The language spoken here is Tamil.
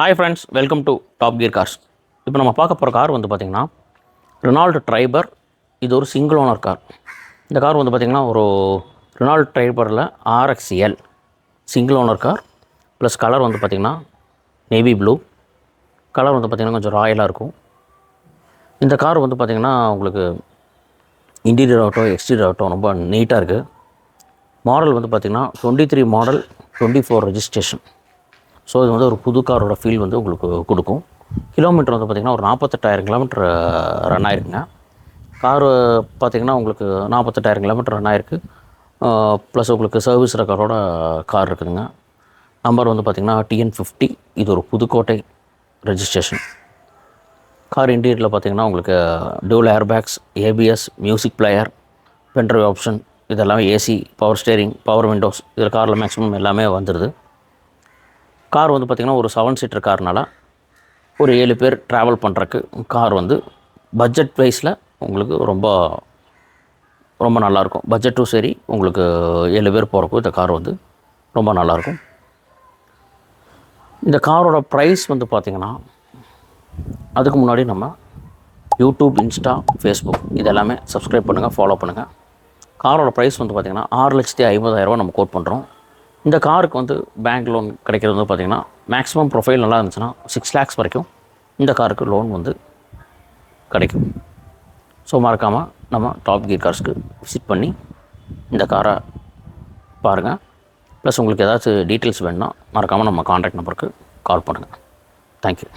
Hi friends, welcome to top gear cars. இப்போ நம்ம பார்க்க போகிற கார் வந்து பார்த்திங்கன்னா ரெனால்ட் ட்ரைபர். இது ஒரு சிங்கிள் ஓனர் கார். இந்த கார் வந்து பார்த்திங்கன்னா ஒரு ரெனால்ட் ட்ரைபரில் RXL single owner car. Plus colour வந்து பார்த்திங்கன்னா நேவி ப்ளூ கலர் வந்து பார்த்திங்கன்னா கொஞ்சம் ராயலாக இருக்கும். இந்த கார் வந்து பார்த்திங்கன்னா உங்களுக்கு இன்டீரியர் ஆகட்டும் எக்ஸ்டீரியர் ஆகட்டும் ரொம்ப நீட்டாக இருக்குது. மாடல் வந்து பார்த்திங்கன்னா 23 மாடல் 24 ரெஜிஸ்ட்ரேஷன். ஸோ இது வந்து ஒரு புது காரோட ஃபீல் வந்து உங்களுக்கு கொடுக்கும். கிலோமீட்டர் வந்து பார்த்திங்கன்னா ஒரு 48,000 கிலோமீட்டர் ரன் ஆகிருக்குங்க. காரு பார்த்திங்கன்னா உங்களுக்கு 48,000 கிலோமீட்டர் ரன் ஆகிருக்கு. ப்ளஸ் உங்களுக்கு சர்வீஸ் ரெக்கார்டோட கார் இருக்குதுங்க. நம்பர் வந்து பார்த்திங்கன்னா TN50. இது ஒரு புதுக்கோட்டை ரெஜிஸ்ட்ரேஷன். கார் இன்டீரியரில் பார்த்திங்கன்னா உங்களுக்கு dual airbags, ABS, music player, pendrive option, இதெல்லாமே AC, power steering, power windows, இதில் காரில் மேக்ஸிமம் எல்லாமே வந்துடுது. கார் வந்து பார்த்திங்கன்னா ஒரு 7 சீட்டர் கார்னால் ஒரு 7 பேர் ட்ராவல் பண்ணுறக்கு கார் வந்து பட்ஜெட் ப்ரைஸில் உங்களுக்கு ரொம்ப ரொம்ப நல்லாயிருக்கும். பட்ஜெட்டும் சரி, உங்களுக்கு 7 பேர் போகிறக்கும் இந்த கார் வந்து ரொம்ப நல்லாயிருக்கும். இந்த காரோட ப்ரைஸ் வந்து பார்த்திங்கன்னா அதுக்கு முன்னாடி நம்ம யூடியூப், இன்ஸ்டா, ஃபேஸ்புக் இதெல்லாமே சப்ஸ்கிரைப் பண்ணுங்கள், ஃபாலோ பண்ணுங்கள். காரோட ப்ரைஸ் வந்து பார்த்திங்கன்னா 6,50,000 நம்ம கோட் பண்ணுறோம். இந்த காருக்கு வந்து பேங்க் லோன் கிடைக்கிறது வந்து பார்த்திங்கன்னா மேக்ஸிமம் ப்ரொஃபைல் நல்லா இருந்துச்சுன்னா 6 lakhs வரைக்கும் இந்த காருக்கு லோன் வந்து கிடைக்கும். ஸோ மறக்காமல் நம்ம டாப் கியர் கார்ஸ்க்கு விசிட் பண்ணி இந்த காரை பாருங்கள். ப்ளஸ் உங்களுக்கு ஏதாச்சும் டீட்டெயில்ஸ் வேணுன்னா மறக்காமல் நம்ம கான்டாக்ட் நம்பருக்கு கால் பண்ணுங்கள். தேங்க்யூ.